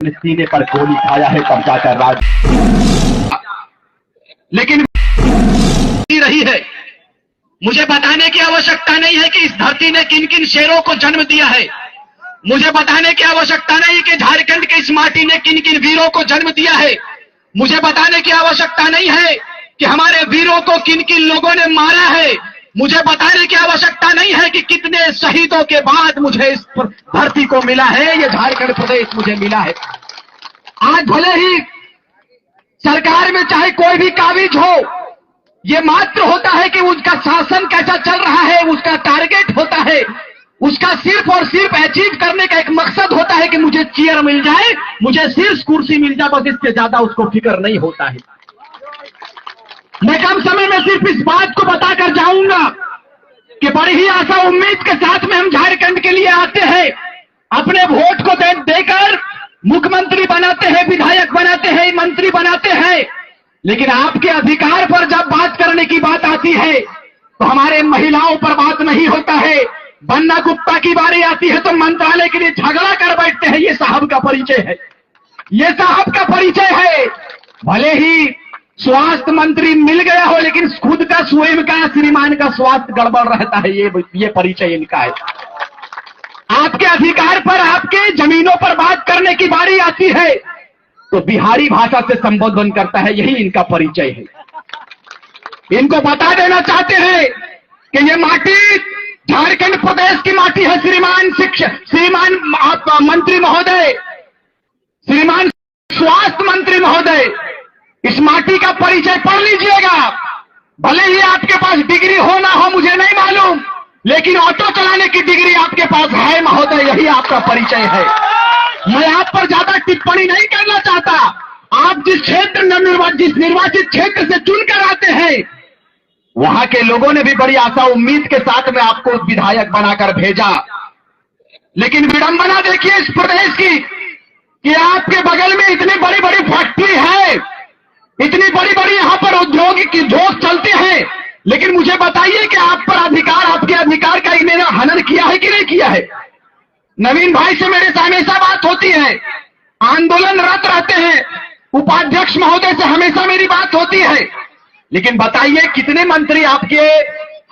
सीने पर गोली खाया है तब जाकर राज, लेकिन रही है। मुझे बताने की आवश्यकता नहीं है कि इस धरती ने किन किन शेरों को जन्म दिया है। मुझे बताने की आवश्यकता नहीं कि झारखंड के इस माटी ने किन किन वीरों को जन्म दिया है। मुझे बताने की आवश्यकता नहीं है कि हमारे वीरों को किन किन लोगों ने मारा है। मुझे बताने की आवश्यकता नहीं है कि कितने शहीदों के बाद मुझे इस धरती को मिला है, ये झारखंड प्रदेश मुझे मिला है। आज भले ही सरकार में चाहे कोई भी काबिज हो, ये मात्र होता है कि उसका शासन कैसा चल रहा है, उसका टारगेट होता है, उसका सिर्फ और सिर्फ अचीव करने का एक मकसद होता है कि मुझे चेयर मिल जाए, मुझे सिर्फ कुर्सी मिल जाए, बस इससे ज्यादा उसको फिक्र नहीं होता है। मैं कम समय में सिर्फ इस बात को बताकर जाऊंगा कि बड़ी ही आशा उम्मीद के साथ में हम झारखंड के लिए आते हैं, अपने वोट को देकर मुख्यमंत्री बनाते हैं, विधायक बनाते हैं, मंत्री बनाते हैं, लेकिन आपके अधिकार पर जब बात करने की बात आती है तो हमारे महिलाओं पर बात नहीं होता है। बन्ना गुप्ता की बारी आती है तो मंत्रालय के लिए झगड़ा कर बैठते हैं। ये साहब का परिचय है, ये साहब का परिचय है। भले ही स्वास्थ्य मंत्री मिल गया हो, लेकिन खुद का स्वयं का श्रीमान का स्वास्थ्य गड़बड़ रहता है। ये परिचय इनका है। आपके अधिकार पर, आपके जमीनों पर बात करने की बारी आती है तो बिहारी भाषा से संबोधन करता है। यही इनका परिचय है। इनको बता देना चाहते हैं कि ये माटी झारखंड प्रदेश की माटी है। श्रीमान मंत्री महोदय, श्रीमान स्वास्थ्य मंत्री महोदय, इस माटी का परिचय पढ़ लीजिएगा। भले ही आपके पास डिग्री हो ना हो मुझे नहीं मालूम, लेकिन ऑटो चलाने की डिग्री आपके पास है महोदय, यही आपका परिचय है। मैं आप पर ज्यादा टिप्पणी नहीं करना चाहता। आप जिस क्षेत्र जिस निर्वाचित क्षेत्र से चुनकर आते हैं, वहां के लोगों ने भी बड़ी आशा उम्मीद के साथ में आपको विधायक बनाकर भेजा, लेकिन विडंबना देखिए इस प्रदेश की कि आपके बगल में इतनी बड़ी बड़ी फैक्ट्री है, इतनी बड़ी बड़ी यहां पर उद्योग चलते हैं, लेकिन मुझे बताइए कि आप पर अधिकार, आपके अधिकार का इन्होंने हनन किया है कि नहीं किया है। नवीन भाई से मेरे से हमेशा बात होती है, आंदोलनरत रहते हैं, उपाध्यक्ष महोदय से हमेशा मेरी बात होती है, लेकिन बताइए कितने मंत्री आपके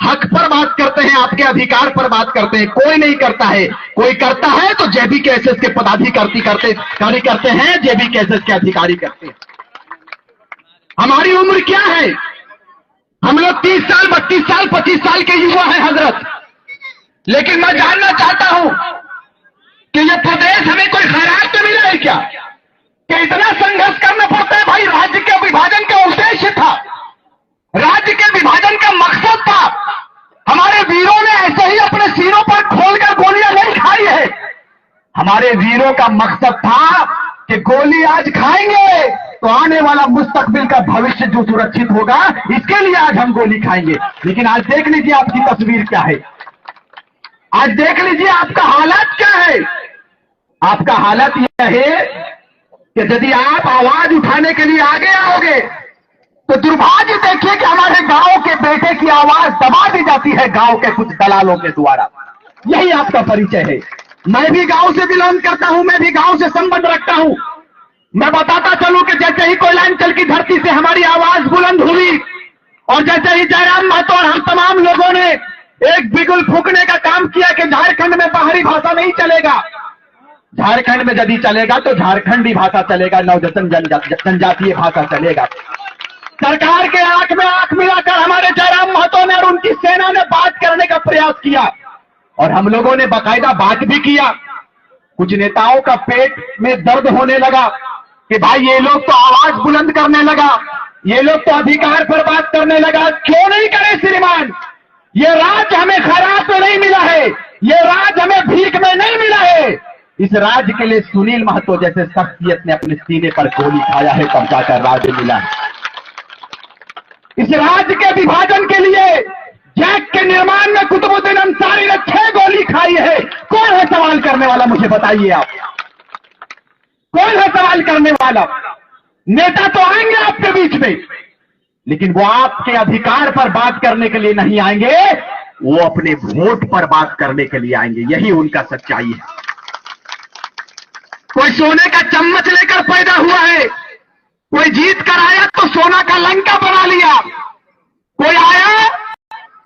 हक पर बात करते हैं, आपके अधिकार पर बात करते हैं। कोई नहीं करता है। कोई करता है तो जेबी केसेस के पदाधिकारी करते हैं, जेबी केसेस के अधिकारी करते हैं। हमारी उम्र क्या है? हम लोग 30 साल, 32 साल, 25 साल के युवा हैं हजरत, लेकिन मैं जानना चाहता हूं कि ये प्रदेश हमें कोई खैरात में मिला है क्या? कि इतना संघर्ष करना पड़ता है? भाई राज्य के विभाजन का उद्देश्य था, राज्य के विभाजन का मकसद था। हमारे वीरों ने ऐसे ही अपने सिरों पर खोलकर गोलियां नहीं खाई है। हमारे वीरों का मकसद था कि गोली आज खाएंगे तो आने वाला मुस्तकबिल का भविष्य जो सुरक्षित होगा, इसके लिए आज हम गोली खाएंगे। लेकिन आज देख लीजिए आपकी तस्वीर क्या है, आज देख लीजिए आपका हालात क्या है। आपका हालत यह है कि यदि आप आवाज उठाने के लिए आगे आओगे तो दुर्भाग्य देखिए कि हमारे गांव के बेटे की आवाज दबा दी जाती है गांव के कुछ दलालों के द्वारा। यही आपका परिचय है। मैं भी गांव से बिलोंग करता हूं, मैं भी गांव से संबंध रखता हूं। मैं बताता चलूं कि जैसे ही कोयलांचल की धरती से हमारी आवाज बुलंद हुई और जैसे ही जयराम महतो और हम तमाम लोगों ने एक बिगुल फूंकने का काम किया कि झारखंड में बाहरी भाषा नहीं चलेगा, झारखंड में यदि चलेगा तो झारखंडी भाषा चलेगा, नवजतन जनजातीय भाषा चलेगा। सरकार के आंख में आंख मिलाकर हमारे जयराम महतो ने और उनकी सेना ने बात करने का प्रयास किया और हम लोगों ने बाकायदा बात भी किया। कुछ नेताओं का पेट में दर्द होने लगा कि भाई ये लोग तो आवाज बुलंद करने लगा, ये लोग तो अधिकार पर बात करने लगा। क्यों नहीं करे श्रीमान? ये राज हमें खैरात में नहीं मिला है, ये राज हमें भीख में नहीं मिला है। इस राज्य के लिए सुनील महतो जैसे शख्सियत ने अपने सीने पर गोली खाया है तब जाकर राज्य मिला है। इस राज्य के विभाजन के लिए, जैक के निर्माण में कुतुबुद्दीन अंसारी ने 6 गोली खाई है। कौन है सवाल करने वाला? मुझे बताइए आप, कौन है सवाल करने वाला? नेता तो आएंगे आपके बीच में, लेकिन वो आपके अधिकार पर बात करने के लिए नहीं आएंगे, वो अपने वोट पर बात करने के लिए आएंगे। यही उनका सच्चाई है। कोई सोने का चम्मच लेकर पैदा हुआ है, कोई जीत कर आया तो सोना का लंका बना लिया, कोई आया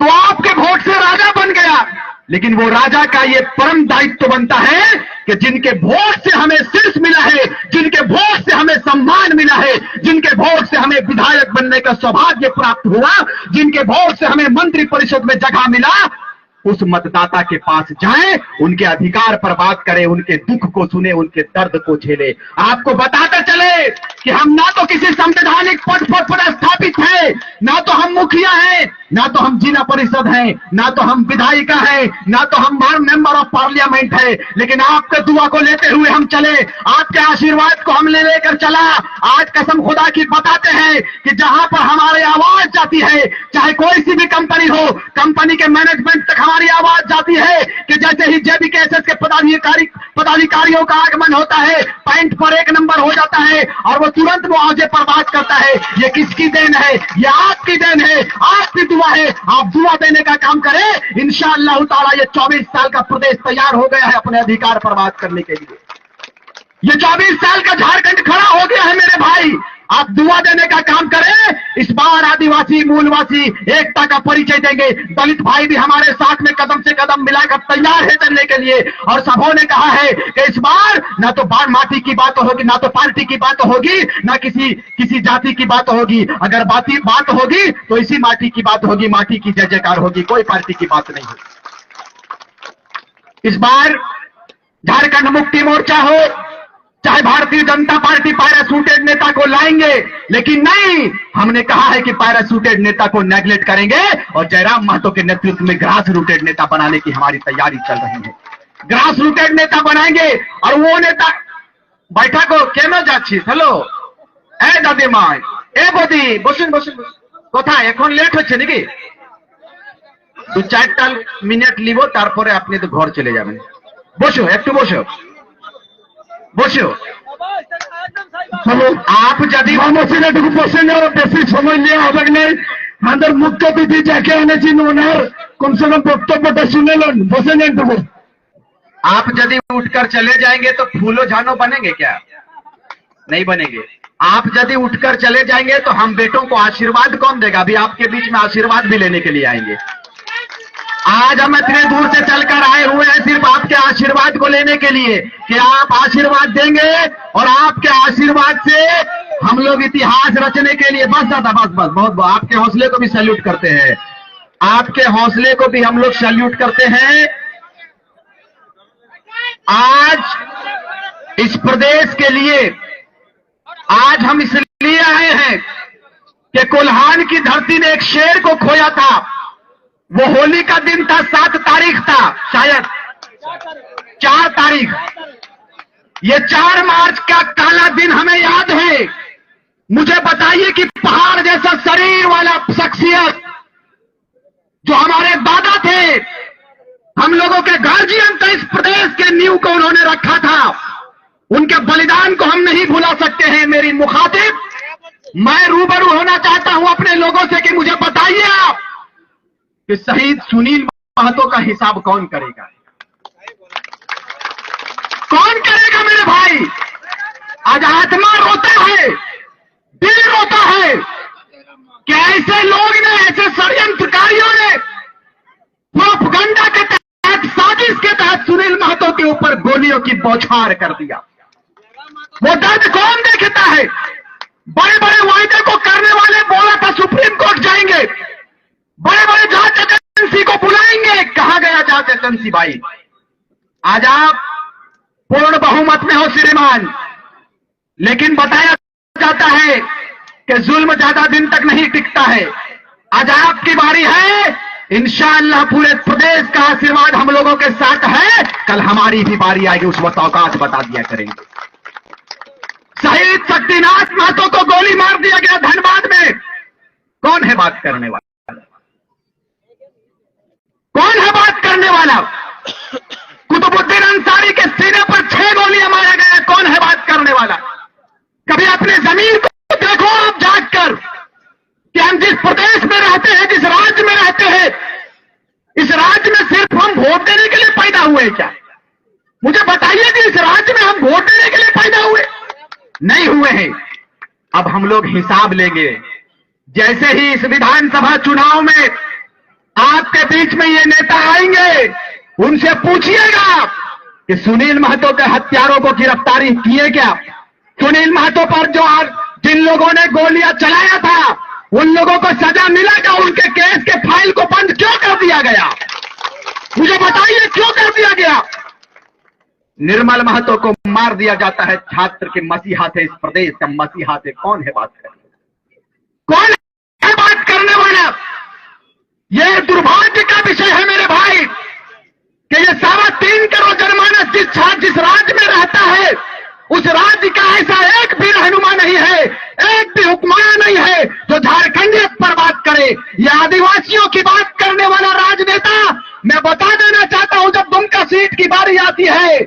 तो आपके वोट से राजा बन गया। लेकिन वो राजा का ये परम दायित्व बनता है कि जिनके वोट से हमें शीर्ष मिला है, जिनके वोट से हमें सम्मान मिला है, जिनके वोट से हमें विधायक बनने का सौभाग्य प्राप्त हुआ, जिनके वोट से हमें मंत्री परिषद में जगह मिला, उस मतदाता के पास जाएं, उनके अधिकार पर बात करें, उनके दुख को सुने, उनके दर्द को झेले। आपको बताते चले कि हम ना तो किसी संवैधानिक पद पर स्थापित है, ना तो हम मुखिया हैं, ना तो हम जिला परिषद हैं, ना तो हम विधायिका हैं, ना तो हम मेंबर ऑफ पार्लियामेंट है, लेकिन आपके दुआ को लेते हुए हम चले, आपके आशीर्वाद को हम लेकर चला। आज कसम खुदा की बताते हैं कि जहां पर हमारी आवाज जाती है, चाहे कोई सी भी कंपनी हो, कंपनी के मैनेजमेंट तक हमारी आवाज जाती है कि जैसे ही जेबीकेएसएस के पदाधिकारियों का आगमन होता है, पैंट पर 1 नंबर हो जाता है और वो तुरंत मुआवजे पर बात करता है। ये किसकी देन है? ये आपकी देन है, आपकी दुआ है। आप दुआ देने का काम करें, इंशाअल्लाह ताला ये 24 साल का प्रदेश तैयार हो गया है अपने अधिकार पर बात करने के लिए। ये 24 साल का झारखंड खड़ा हो गया है मेरे भाई। आप दुआ देने का काम करें। इस बार आदिवासी मूलवासी एकता का परिचय देंगे। दलित भाई भी हमारे साथ में कदम से कदम मिलाकर तैयार है चलने के लिए। और सबों ने कहा है कि इस बार ना तो माटी की बात होगी, ना तो पार्टी की बात होगी, ना किसी जाति की बात होगी। अगर बात होगी तो इसी माटी की बात होगी, माटी की जय जयकार होगी, कोई पार्टी की बात नहीं होगी। इस बार झारखंड मुक्ति मोर्चा हो चाहे भारतीय जनता पार्टी पैराशूटेड नेता को लाएंगे, लेकिन नहीं, हमने कहा है कि पैराशूटेड नेता को नेगलेक्ट करेंगे और जयराम महतो के नेतृत्व में ग्रास रूटेड नेता बनाने की हमारी तैयारी चल रही है। ग्रास रूटेड नेता बनाएंगे और वो नेता बैठा को केन जाच्छी हेलो ए दादी माय ए बदी बसुन बसुन कथा एखन लेट হচ্ছে নাকি 2-4টা মিনিট লিব তারপরে আপনি তো ঘর চলে যাবেন। বসো একটু বসো বসো। आप यदि সমস্যাটুকু বসে নেওয়ার বেশি সময় নেওয়া হবে না। আমাদের মুখ্য অতিথি যাকে এনেছেন ওনার কমসে কম বক্তব্যটা শুনে নেন, বসে নেন একটু। आप यदि उठकर चले जाएंगे तो फूलो झानो बनेंगे क्या? नहीं बनेंगे। आप यदि उठकर चले जाएंगे तो हम बेटों को आशीर्वाद कौन देगा? अभी आपके बीच में आशीर्वाद भी लेने के लिए आएंगे। आज हम इतने दूर से चलकर आए हुए हैं सिर्फ आपके आशीर्वाद को लेने के लिए कि आप आशीर्वाद देंगे और आपके आशीर्वाद से हम लोग इतिहास रचने के लिए। बस दादा बस बस बहुत आपके हौसले को भी सैल्यूट करते हैं, आपके हौसले को भी हम लोग सैल्यूट करते हैं। आज इस प्रदेश के लिए आज हम इसलिए आए हैं कि कोल्हान की धरती ने एक शेर को खोया था। वो होली का दिन था, 7 तारीख था, शायद 4 तारीख। ये 4 मार्च का काला दिन हमें याद है। मुझे बताइए कि पहाड़ जैसा शरीर वाला शख्सियत जो हमारे दादा थे, हम लोगों के गार्जियन थे, इस प्रदेश के नींव को उन्होंने रखा था, उनके बलिदान को हम नहीं भुला सकते हैं। मेरी मुखातिब, मैं रूबरू होना चाहता हूं अपने लोगों से कि मुझे बताइए आप कि शहीद सुनील महतो का हिसाब कौन करेगा? कौन करेगा मेरे भाई? आज आत्मा रोता है, दिल रोता है कि ऐसे लोग ने, ऐसे षड्यंत्रकारियों ने प्रोपगंडा के तहत, साजिश के तहत सुनील महतो के ऊपर गोलियों की बौछार कर दिया। वो दर्द कौन देखता है? बड़े बड़े वायदे को करने वाले बोला था सुप्रीम कोर्ट जाएंगे, बड़े बड़े जांच एजेंसी को बुलाएंगे, कहा गया जांच एजेंसी भाई? आज आप पूर्ण बहुमत में हो श्रीमान, लेकिन बताया जाता है कि जुल्म ज्यादा दिन तक नहीं टिकता है। आज आपकी बारी है, इंशाअल्लाह पूरे प्रदेश का आशीर्वाद हम लोगों के साथ है। कल हमारी भी बारी आएगी, उस वक्त औकात बता दिया करेंगे। शहीद शक्तिनाथ महतो को गोली मार दिया गया धनबाद में, कौन है बात करने वाला? कौन है बात करने वाला? कुतुबुद्दीन अंसारी के सीने पर 6 गोलियां मारा गया, कौन है बात करने वाला? कभी अपने जमीन को देखो आप जाग कर कि हम जिस प्रदेश में रहते हैं, जिस राज्य में रहते हैं, इस राज्य में सिर्फ हम वोट देने के लिए पैदा हुए क्या? मुझे बताइए कि इस राज्य में हम वोट देने के लिए पैदा हुए? नहीं हुए हैं। अब हम लोग हिसाब लेंगे। जैसे ही इस विधानसभा चुनाव में आपके बीच में ये नेता आएंगे, उनसे पूछिएगा कि सुनील महतो के हत्यारों को गिरफ्तारी किए क्या? सुनील महतो पर जो आज जिन लोगों ने गोलियां चलाया था, उन लोगों को सजा मिला क्या? उनके केस के फाइल को बंद क्यों कर दिया गया? मुझे बताइए क्यों कर दिया गया? निर्मल महतो को मार दिया जाता है। छात्र के मसीहा थे, इस प्रदेश का मसीहा थे। कौन है बात करने? कौन है बात करने वाला? यह दुर्भाग्य का विषय है मेरे भाई कि ये 3.25 करोड़ जनमानस जिस राज्य में रहता है, उस राज्य का ऐसा एक भी रहनुमा नहीं है, एक भी हुक्मरान नहीं है जो झारखंडियत पर बात करे। ये आदिवासियों की बात करने वाला राजनेता, मैं बता देना चाहता हूं, जब दुमका सीट की बारी आती है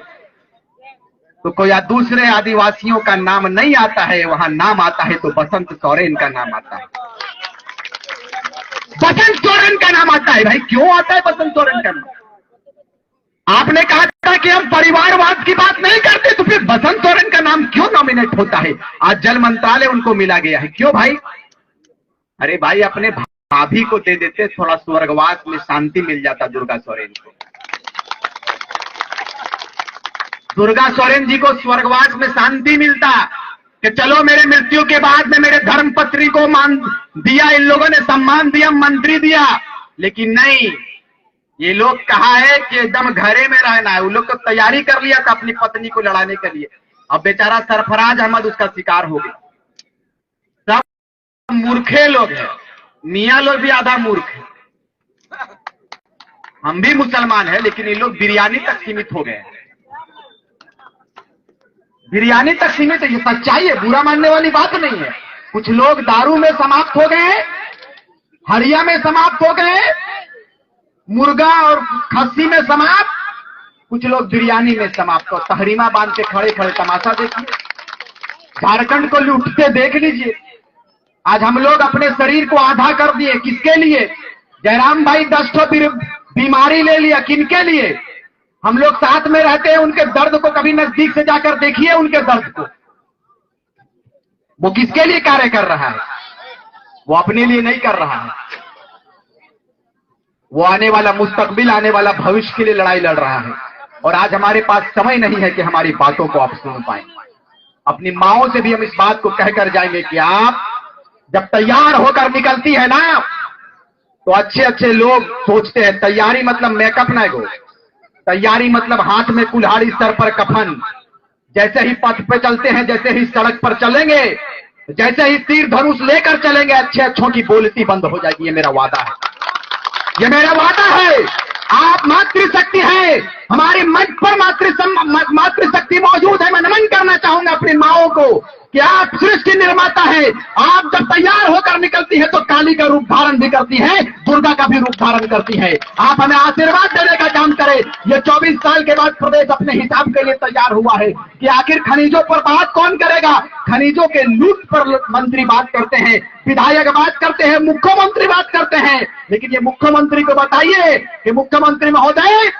तो कोई दूसरे आदिवासियों का नाम नहीं आता है। वहां नाम आता है तो बसंत सोरेन का नाम आता है। बसंत सोरेन का नाम आता है। भाई क्यों आता है बसंत सोरेन का नाम? आपने कहा था कि हम परिवारवाद की बात नहीं करते, तो फिर बसंत सोरेन का नाम क्यों नॉमिनेट होता है? आज जल मंत्रालय उनको मिला गया है। क्यों भाई? अरे भाई अपने भाभी को दे देते, थोड़ा स्वर्गवास में शांति मिल जाता दुर्गा सोरेन को। दुर्गा सोरेन जी को स्वर्गवास में शांति मिलता कि चलो मेरे मृत्यु के बाद में मेरे धर्मपत्नी को मान दिया, इन लोगों ने सम्मान दिया, मंत्री दिया। लेकिन नहीं, ये लोग कहा है कि एकदम घरे में रहना है। उन लोग तो तैयारी कर लिया था अपनी पत्नी को लड़ाने के लिए। अब बेचारा सरफराज अहमद उसका शिकार हो गया। सब मूर्खे लोग हैं, मियाँ लोग भी आधा मूर्ख है। हम भी मुसलमान हैं, लेकिन ये लोग बिरयानी तक सीमित हो गए हैं। बिरयानी तक सीमित है। ये सच्चाई है, बुरा मानने वाली बात नहीं है। कुछ लोग दारू में समाप्त हो गए, हरिया में समाप्त हो गए, मुर्गा और खस्सी में समाप्त, कुछ लोग बिरयानी में समाप्त हो। तहरीमा बांध के खड़े खड़े तमाशा देखिए, झारखंड को लूटते देख लीजिए। आज हम लोग अपने शरीर को आधा कर दिए। किसके लिए? जयराम भाई 10 बीमारी ले लिया, किनके लिए? हम लोग साथ में रहते हैं, उनके दर्द को कभी नजदीक से जाकर देखिए। उनके दर्द को वो किसके लिए कार्य कर रहा है? वो अपने लिए नहीं कर रहा है। वो आने वाला मुस्तकबिल, आने वाला भविष्य के लिए लड़ाई लड़ रहा है। और आज हमारे पास समय नहीं है कि हमारी बातों को आप सुन पाए। अपनी माओं से भी हम इस बात को कहकर जाएंगे कि आप जब तैयार होकर निकलती है ना, तो अच्छे अच्छे लोग सोचते हैं तैयारी मतलब मेकअप ना गो, तैयारी मतलब हाथ में कुल्हाड़ी, सर पर कफन। जैसे ही पथ पे चलते हैं, जैसे ही सड़क पर चलेंगे, जैसे ही तीर धनुष लेकर चलेंगे, अच्छे अच्छों की बोलती बंद हो जाएगी। ये मेरा वादा है, ये मेरा वादा है। आप मातृशक्ति है, हमारे मंच पर मातृशक्ति मौजूद है। मैं नमन करना चाहूंगा अपनी माओं को कि आप सृष्टि निर्माता है। आप जब तैयार होकर निकलती है तो काली का रूप धारण भी करती है, दुर्गा का भी रूप धारण करती है। आप हमें आशीर्वाद देने का काम करें। ये 24 साल के बाद प्रदेश अपने हिसाब के लिए तैयार हुआ है कि आखिर खनिजों पर बात कौन करेगा। खनिजों के लूट पर मंत्री बात करते हैं, विधायक बात करते हैं, मुख्यमंत्री बात करते हैं। लेकिन ये मुख्यमंत्री को बताइए कि मुख्यमंत्री महोदय,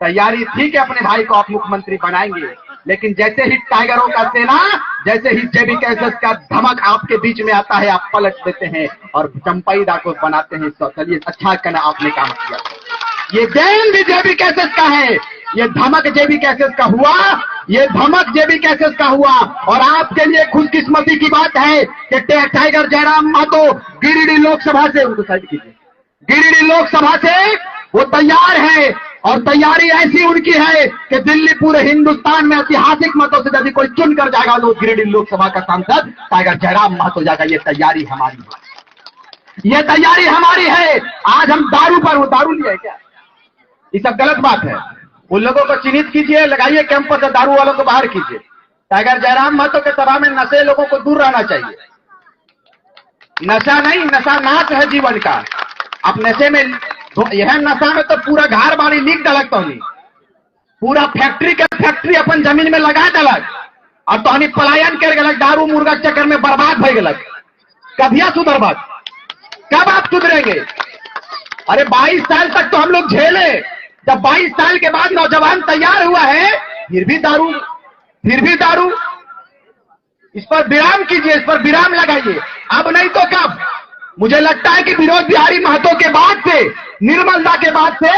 तैयारी ठीक है, अपने भाई को आप मुख्यमंत्री बनाएंगे, लेकिन जैसे ही टाइगरों का सेना, जैसे ही जेबी कैसेस का धमक आपके बीच में आता है, आप पलट देते हैं और चंपाईदा को बनाते हैं। तो चलिए, अच्छा करना आपने काम किया। ये देन भी जेबी कैसेस का है, ये धमक जेबी कैसेस का हुआ, ये धमक जेबी कैसेस का हुआ। और आपके लिए खुशकिस्मती की बात है कि टाइगर जयराम महतो गिरिडीह लोकसभा से, उनको साइड कीजिए, गिरिडीह लोकसभा से वो तैयार है। और तैयारी ऐसी उनकी है कि दिल्ली पूरे हिंदुस्तान में ऐतिहासिक मतों से यदि कोई चुन कर जाएगा तो गिरिडीह लोकसभा का सांसद टाइगर जयराम महतो जाएगा। ये तैयारी हमारी है, ये तैयारी हमारी है। आज हम दारू पर, वो दारू लिया है क्या? ये सब गलत बात है। उन लोगों को चिन्हित कीजिए, लगाइए कैंप से, दारू वालों को बाहर कीजिए। टाइगर जयराम महतो के सभा में नशे लोगों को दूर रहना चाहिए। नशा नहीं, नशा नाश है जीवन का। आप नशे में, यह नशा में तो पूरा घर बाड़ी लीक डलक, तो पूरा फैक्ट्री के फैक्ट्री अपन जमीन में लगा डलक, और तो हनी पलायन कर गलक, दारू मुर्गा के चक्कर में बर्बाद हो गलक। कभिया सुधर बात, कब आप सुधरेंगे? अरे 22 साल तक तो हम लोग झेले, जब 22 साल के बाद नौजवान तैयार हुआ है, फिर भी दारू। इस पर विराम कीजिए, इस पर विराम लगाइए। अब नहीं तो कब? मुझे लगता है कि विनोद बिहारी महतो के बाद से, निर्मल दा के बाद से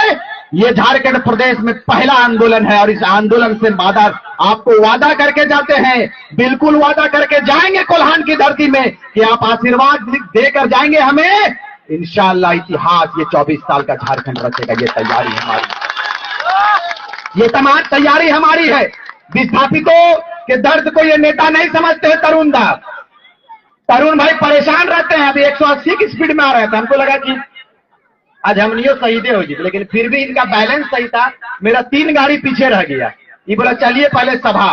ये झारखंड प्रदेश में पहला आंदोलन है। और इस आंदोलन से आपको वादा करके जाते हैं, बिल्कुल वादा करके जाएंगे कोल्हान की धरती में कि आप आशीर्वाद देकर जाएंगे हमें। इंशाअल्लाह इतिहास ये 24 साल का झारखंड रचेगा। ये तैयारी हमारी, ये तमाम तैयारी हमारी है। विस्थापितों के दर्द को ये नेता नहीं समझते हैं। तरुण भाई परेशान रहते हैं। अभी 180 की स्पीड में आ रहे थे, हमको लगा कि आज हमनियो शहीदे होगी, लेकिन फिर भी इनका बैलेंस सही था। मेरा 3 गाड़ी पीछे रह गया। ये बोला चलिए पहले सभा,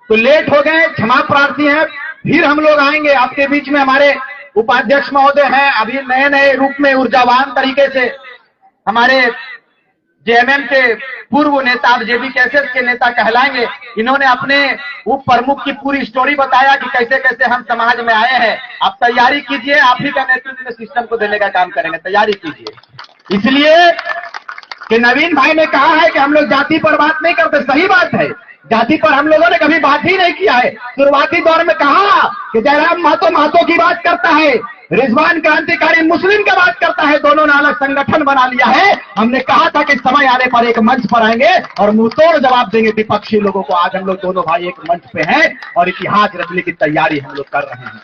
तो लेट हो गए, क्षमा प्रार्थी हैं। फिर हम लोग आएंगे आपके बीच में। हमारे उपाध्यक्ष महोदय हैं, अभी नए नए रूप में ऊर्जावान तरीके से हमारे जेएमएम के पूर्व नेता, जेबी कैसेस के नेता कहलाएंगे। इन्होंने अपने उप प्रमुख की पूरी स्टोरी बताया कि कैसे कैसे हम समाज में आए हैं। आप तैयारी कीजिए, आप ही का नेतृत्व में सिस्टम को देने का काम करेंगे। तैयारी कीजिए। इसलिए कि नवीन भाई ने कहा है कि हम लोग जाति पर बात नहीं करते। सही बात है, जाति पर हम लोगों ने कभी बात ही नहीं किया है। शुरुआती दौर में कहा कि जयराम महतो की बात करता है, रिजवान क्रांतिकारी मुस्लिम की बात करता है, दोनों ने अलग संगठन बना लिया है। हमने कहा था कि समय आने पर एक मंच पर आएंगे और मुंहतोड़ जवाब देंगे विपक्षी लोगों को। आज हम लोग दोनों भाई एक मंच पे हैं और इतिहास रचने की तैयारी हम लोग कर रहे हैं।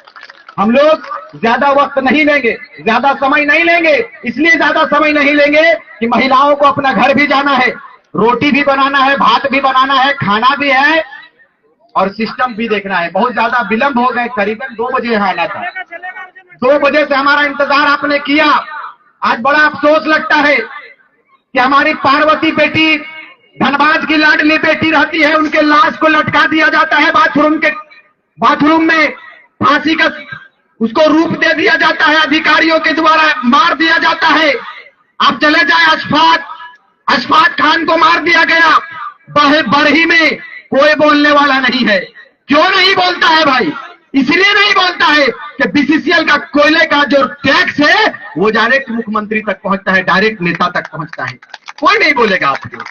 हम लोग ज्यादा वक्त नहीं लेंगे, ज्यादा समय नहीं लेंगे। इसलिए ज्यादा समय नहीं लेंगे कि महिलाओं को अपना घर भी जाना है, रोटी भी बनाना है, भात भी बनाना है, खाना भी है और सिस्टम भी देखना है। बहुत ज्यादा विलंब हो गए, करीबन 2 बजे यहाँ आना था। 2 बजे से हमारा इंतजार आपने किया। आज बड़ा अफसोस लगता है कि हमारी पार्वती बेटी, धनबाद की लाडली बेटी रहती है, उनके लाश को लटका दिया जाता है बाथरूम में फांसी का उसको रूप दे दिया जाता है, अधिकारियों के द्वारा मार दिया जाता है। आप चले जाए अशफाक खान को मार दिया गया बरही में, कोई बोलने वाला नहीं है। क्यों नहीं बोलता है भाई? इसलिए नहीं बोलता है कि बीसीसीएल का कोयले का जो टैक्स है वो डायरेक्ट मुख्यमंत्री तक पहुंचता है, डायरेक्ट नेता तक पहुंचता है। कोई नहीं बोलेगा आपको।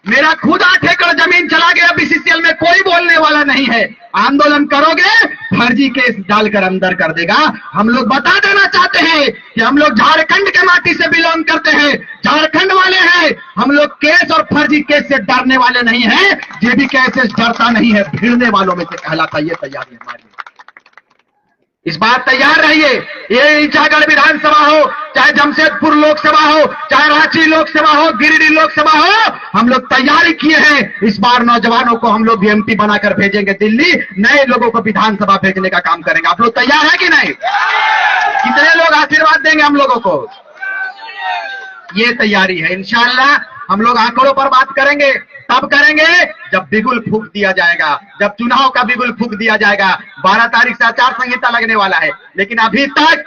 मेरा खुद 8 एकड़ जमीन चला गया बीसीसीएल में, कोई बोलने वाला नहीं है। आंदोलन करोगे, फर्जी केस डालकर अंदर कर देगा। हम लोग बता देना चाहते हैं कि हम लोग झारखंड के माटी से बिलोंग करते हैं, झारखंड वाले हैं। हम लोग केस और फर्जी केस से डरने वाले नहीं हैं। जेबी कैसे डरता नहीं है, भिड़ने वालों में से कहलाता। ये तैयारी हमारी, इस बात तैयार रहिए। ये ईचागढ़ विधानसभा हो, चाहे जमशेदपुर लोकसभा हो, चाहे रांची लोकसभा हो, गिरिडीह लोकसभा हो, हम लोग तैयारी किए हैं। इस बार नौजवानों को हम लोग एमपी बनाकर भेजेंगे दिल्ली, नए लोगों को विधानसभा भेजने का काम करेंगे। आप लोग तैयार है कि नहीं? कितने लोग आशीर्वाद देंगे हम लोगों को? ये तैयारी है। इंशाअल्लाह हम लोग आंकड़ों पर बात करेंगे, तब करेंगे जब बिगुल फूंक दिया जाएगा, जब चुनाव का बिगुल फूंक दिया जाएगा। 12 तारीख से आचार संहिता लगने वाला है, लेकिन अभी तक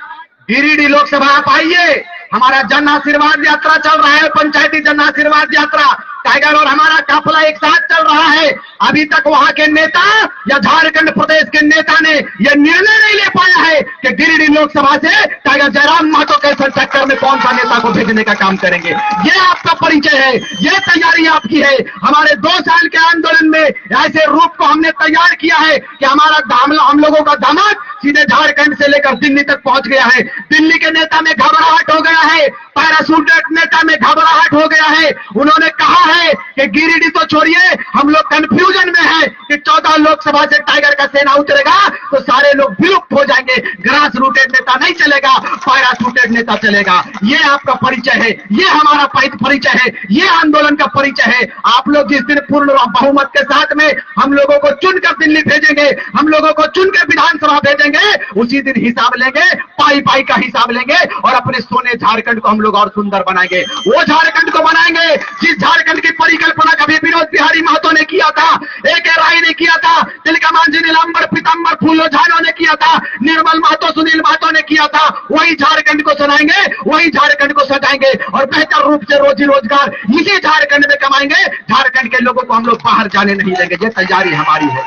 गिरिडीह लोकसभा आप आइए। हमारा जन आशीर्वाद यात्रा चल रहा है, पंचायती जन आशीर्वाद यात्रा। टाइगर और हमारा काफिला एक साथ चल रहा है। अभी तक वहां के नेता या झारखंड प्रदेश के नेता ने यह निर्णय नहीं ले पाया है कि गिरिडीह लोकसभा से टाइगर जयराम महतो के सेक्टर में कौन सा नेता को भेजने का काम करेंगे। ये आपका परिचय है, ये तैयारी आपकी है। हमारे 2 साल के आंदोलन में ऐसे रूप को हमने तैयार किया है कि हम लोगों का धमाक सीधे झारखंड से लेकर दिल्ली तक पहुंच गया है। दिल्ली के नेता में घबराहट हो गया है, पैराशूटेड नेता में घबराहट हो गया है। उन्होंने कहा है कि गिरिडीह तो छोड़िए, हम लोग कंफ्यूजन में हैं कि 14 लोकसभा से टाइगर का सेना उतरेगा तो सारे लोग विलुप्त हो जाएंगे। ग्रास रूटेड नेता नहीं चलेगा, पैराशूटेड नेता चलेगा। ये आपका परिचय है, ये हमारा परिचय है, ये आंदोलन का परिचय है। आप लोग जिस दिन पूर्ण बहुमत के साथ में हम लोगों को चुनकर दिल्ली भेजेंगे, हम लोगों को चुनकर विधानसभा भेजेंगे, उसी दिन हिसाब लेंगे, पाई का हिसाब लेंगे और अपने सोने झारखंड को हम लोग और सुंदर बनाएंगे। वो झारखंड को बनाएंगे जिस झारखंड की परिकल्पना कभी विनोद बिहारी महतो ने किया था, A.K. राय ने किया था, तिलकमांझी नीलांबर पीतांबर फूलो झानो ने किया था, निर्मल महतो सुनील महतो ने किया था। वही झारखंड को सजाएंगे, वही झारखंड को सजाएंगे और बेहतर रूप से रोजी रोजगार इसी झारखंड में कमाएंगे। झारखंड के लोगों को हम लोग बाहर जाने नहीं देंगे। ये तैयारी हमारी है,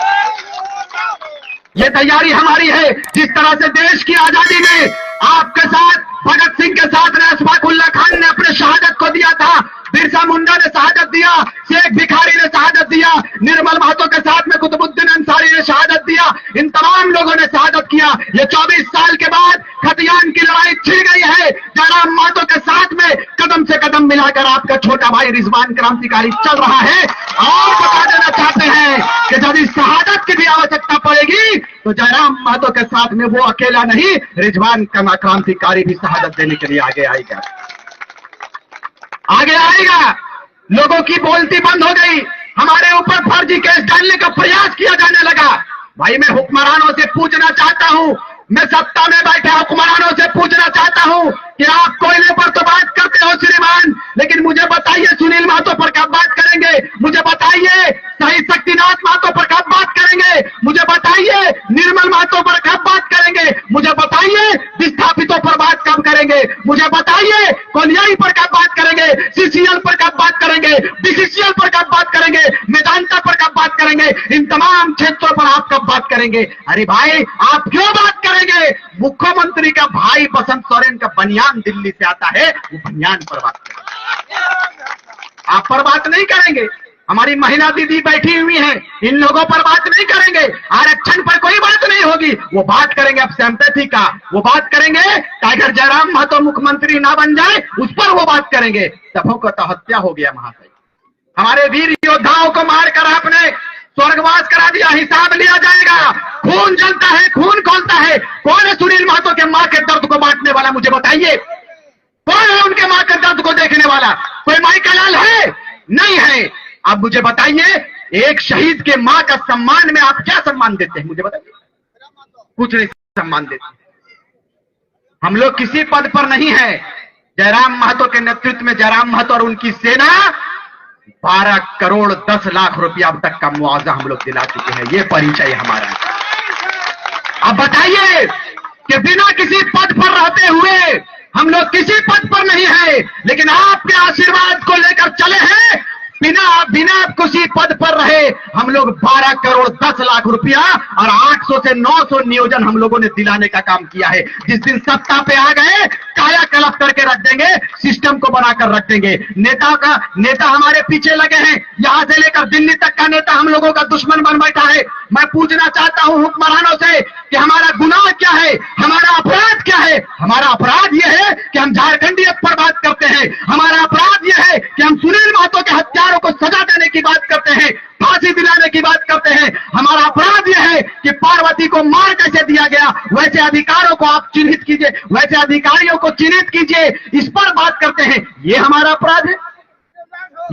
ये तैयारी हमारी है। जिस तरह से देश की आजादी में आपके साथ भगत सिंह के साथ अशफाकुल्लाह खान ने अपने शहादत को दिया था, बिरसा मुंडा ने शहादत दिया, शेख भिखारी ने शहादत दिया, निर्मल महतो के साथ में कुतुबुद्दीन अंसारी ने शहादत दिया, इन तमाम लोगों ने शहादत किया। ये 24 साल के बाद खतियान की लड़ाई छिड़ गई है। जयराम महतो के साथ में कदम से कदम मिलाकर आपका छोटा भाई रिजवान क्रांतिकारी चल रहा है। और बता देना चाहते हैं कि जब इस शहादत की भी आवश्यकता पड़ेगी तो जयराम महतो के साथ में वो अकेला नहीं, रिजवान क्रांतिकारी भी शहादत देने के लिए आगे आएगा। लोगों की बोलती बंद हो गई, हमारे ऊपर फर्जी केस डालने का प्रयास किया जाने लगा। भाई मैं हुक्मरानों से पूछना चाहता हूं, मैं सत्ता में बैठे हुक्मरानों से पूछना चाहता हूं कि आप कोयले पर तो बात करते हो श्रीमान, लेकिन मुझे बताइए सुनील महतो पर कब बात करेंगे? मुझे बताइए शहीद शक्तिनाथ महतो पर कब बात करेंगे? मुझे बताइए निर्मल महतो पर कब बात करेंगे? मुझे बताइए विस्थापितों पर बात कब करेंगे? मुझे बताइए कोलियाई पर कब बात करेंगे? सीसीएल पर कब बात करेंगे? बीसीसीएल पर कब बात करेंगे? मेदांता पर कब बात करेंगे? इन तमाम क्षेत्रों पर आप कब बात करेंगे? अरे भाई आप क्यों बात करेंगे? मुख्यमंत्री का भाई बसंत सोरेन का बनियान दिल्ली से आता है, वो बनियान पर बात करेंगे, आप पर बात नहीं करेंगे। हमारी महिला दीदी बैठी हुई हैं, इन लोगों पर बात नहीं करेंगे, आरक्षण पर कोई बात नहीं होगी, वो बात करेंगे अब सिंपैथी का, वो बात करेंगे टाइगर जयराम महतो मुख्यमंत्री ना बन जाए उस पर वो बात करेंगे। तबों को तो हत्या हो गया महाशय, हमारे वीर योद्धाओं को मारकर आपने स्वर्गवास करा दिया, हिसाब लिया जाएगा। खून जलता है, खून खौलता है। कौन है सुनील महतो के मां के दर्द को बांटने वाला? मुझे बताइए कौन है उनके मां के दर्द को देखने वाला? कोई माई का लाल है? नहीं है। अब मुझे बताइए एक शहीद के मां का सम्मान में आप क्या सम्मान देते हैं? मुझे बताइए। कुछ नहीं सम्मान देते। हम लोग किसी पद पर नहीं है। जयराम महतो के नेतृत्व में जयराम महतो और उनकी सेना 12 करोड़ 10 लाख रुपया अब तक का मुआवजा हम लोग दिला चुके हैं। ये परिचय हमारा है। अब बताइए कि बिना किसी पद पर रहते हुए हम लोग किसी पद पर नहीं है, लेकिन आपके आशीर्वाद को लेकर चले हैं। बिना किसी पद पर रहे हम लोग 12 करोड़ 10 लाख रुपया और 800 से 900 नियोजन हम लोगों ने दिलाने का काम किया है। जिस दिन सत्ता पे आ गए काया कलप करके रख देंगे, सिस्टम को बनाकर रख देंगे। नेता हमारे पीछे लगे हैं, यहां से लेकर दिल्ली तक का नेता हम लोगों का दुश्मन बन बैठा है। मैं पूछना चाहता हूं हुक्मरानों से कि हमारा गुनाह क्या है, हमारा अपराध क्या है? हमारा अपराध यह है कि हम झारखंडियत पर बात करते हैं। हमारा अपराध यह है कि हम सुनील महतो के हत्यारों को सजा देने की बात करते हैं, फांसी दिलाने की बात करते हैं। हमारा अपराध यह है कि पार्वती को मार कैसे दिया गया, वैसे अधिकारों को आप चिन्हित कीजिए, वैसे अधिकारियों को चिन्हित कीजिए, इस पर बात करते हैं। ये हमारा अपराध है,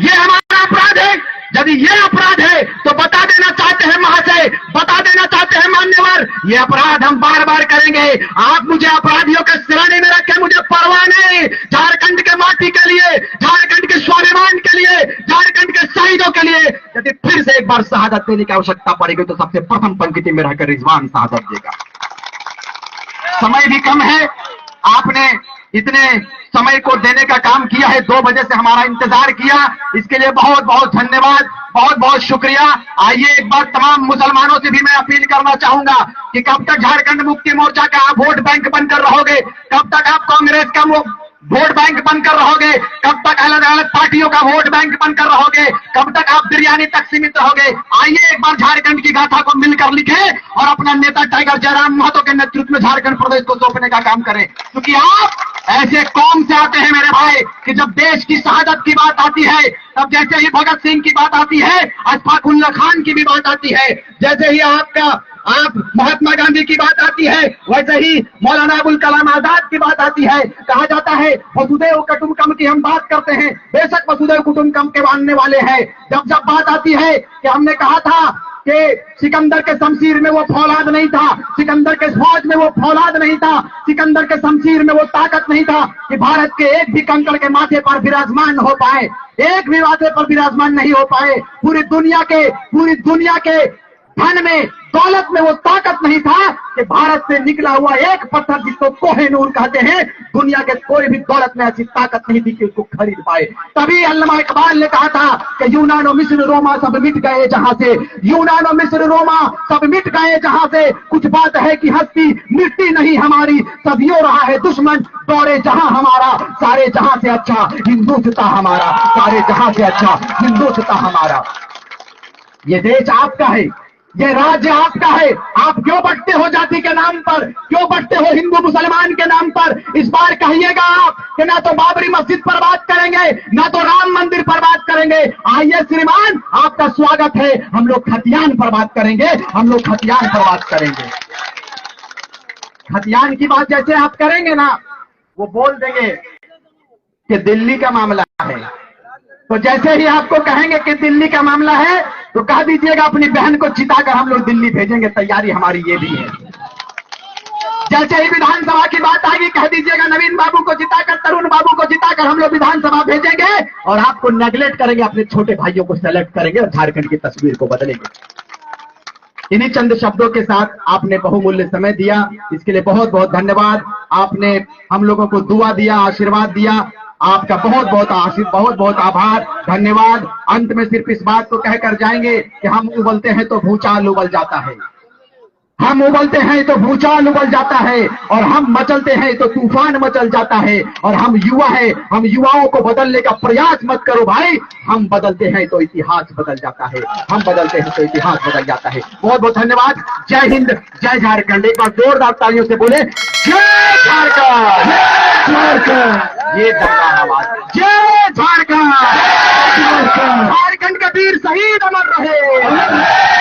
ये हमारा अपराध है। यदि ये अपराध है तो बता देना चाहते हैं महाशय, बता देना चाहते हैं मान्यवर, ये अपराध हम बार बार करेंगे। आप मुझे अपराधियों के श्रेणी में रखें, मुझे परवाह नहीं। झारखंड के माटी के लिए, झारखंड के स्वाभिमान के लिए, झारखंड के शहीदों के लिए यदि फिर से एक बार शहादत देने की आवश्यकता पड़ेगी तो सबसे प्रथम पंक्ति में रहकर रिजवान शहादत देगा। समय भी कम है, आपने इतने समय को देने का काम किया है, 2 बजे से हमारा इंतजार किया, इसके लिए बहुत बहुत धन्यवाद, बहुत बहुत शुक्रिया। आइए एक बार तमाम मुसलमानों से भी मैं अपील करना चाहूंगा कि कब तक झारखंड मुक्ति मोर्चा का आप वोट बैंक बनकर रहोगे, कब तक आप कांग्रेस का वोट बैंक बनकर रहोगे, कब तक अलग अलग पार्टियों का वोट बैंक बनकर रहोगे, कब तक आप बिरयानी तक सीमित रहोगे? आइए एक बार झारखंड की गाथा को मिलकर लिखें और अपना नेता टाइगर जयराम महतो के नेतृत्व में झारखंड प्रदेश को सौंपने का काम करें। क्योंकि आप ऐसे कौम से आते हैं मेरे भाई कि जब देश की शहादत की बात आती है, तब जैसे ही भगत सिंह की बात आती है, अशफाकुल्लाह खान की भी बात आती है, जैसे ही आप महात्मा गांधी की बात आती है, वैसे ही मौलाना अबुल कलाम आजाद की बात आती है। कहा जाता है वसुधैव कुटुंबकम की हम बात करते हैं, बेशक वसुधैव कुटुंबकम के मानने वाले हैं। जब बात आती है कि हमने कहा था कि सिकंदर के शमशीर में वो फौलाद नहीं था, सिकंदर के फौज में वो फौलाद नहीं था, सिकंदर के शमशीर में वो ताकत नहीं था कि भारत के एक भी कंकड़ के माथे पर विराजमान हो पाए, एक भी माथे पर विराजमान नहीं हो पाए। पूरी दुनिया के धन में, दौलत में वो ताकत नहीं था कि कि भारत से निकला हुआ एक पत्थर जिसको कोहिनूर कहते हैं, दुनिया के कोई भी दौलत में ऐसी ताकत नहीं थी कि उसको खरीद पाए। तभी अल्लामा इकबाल ने कहा था कि यूनान और मिस्र रोमा सब मिट गए जहां से, यूनान और मिस्र रोमा सब मिट गए जहां से, कुछ बात है कि हस्ती मिट्टी नहीं हमारी, सदियों रहा है दुश्मन दौरे जहां हमारा, सारे जहां से अच्छा हिंदुस्तान हमारा, सारे जहां से अच्छा हिंदुस्तान हमारा। ये देश आपका है, ये राज्य आपका है, आप क्यों बंटते हो जाति के नाम पर, क्यों बंटते हो हिंदू मुसलमान के नाम पर? इस बार कहिएगा आप कि ना तो बाबरी मस्जिद पर बात करेंगे, ना तो राम मंदिर पर बात करेंगे। आइए श्रीमान, आपका स्वागत है, हम लोग खतियान पर बात करेंगे, हम लोग खतियान पर बात करेंगे। खतियान की बात जैसे आप करेंगे ना, वो बोल देंगे कि दिल्ली का मामला है, तो जैसे ही आपको कहेंगे कि दिल्ली का मामला है तो कह दीजिएगा अपनी बहन को चिताकर हम लोग दिल्ली भेजेंगे, तैयारी हमारी ये भी है। जैसे ही विधानसभा की बात आएगी कह दीजिएगा नवीन बाबू को जिताकर, तरुण बाबू को जिताकर हम लोग विधानसभा भेजेंगे, और आपको नेगलेक्ट करेंगे, अपने छोटे भाइयों को सेलेक्ट करेंगे और झारखंड की तस्वीर को बदलेंगे। इन्हीं चंद शब्दों के साथ आपने बहुमूल्य समय दिया, इसके लिए बहुत बहुत धन्यवाद। आपने हम लोगों को दुआ दिया, आशीर्वाद दिया, आपका बहुत बहुत आभार, धन्यवाद। अंत में सिर्फ इस बात को कहकर जाएंगे कि हम उबलते हैं तो भूचाल उबल जाता है, हम उबलते हैं तो भूचाल उबल जाता है, और हम मचलते हैं तो तूफान मचल जाता है, और हम युवा हैं, हम युवाओं को बदलने का प्रयास मत करो भाई, हम बदलते हैं तो इतिहास बदल जाता है, हम बदलते हैं तो इतिहास बदल जाता है। बहुत बहुत धन्यवाद। जय हिंद, जय झारखंड। एक बार जोरदार तालियों से बोले जय झारखंड, झारखंड, ये जोरदार आवाज, जय झारखंड, झारखंड के वीर शहीद अमर रहे।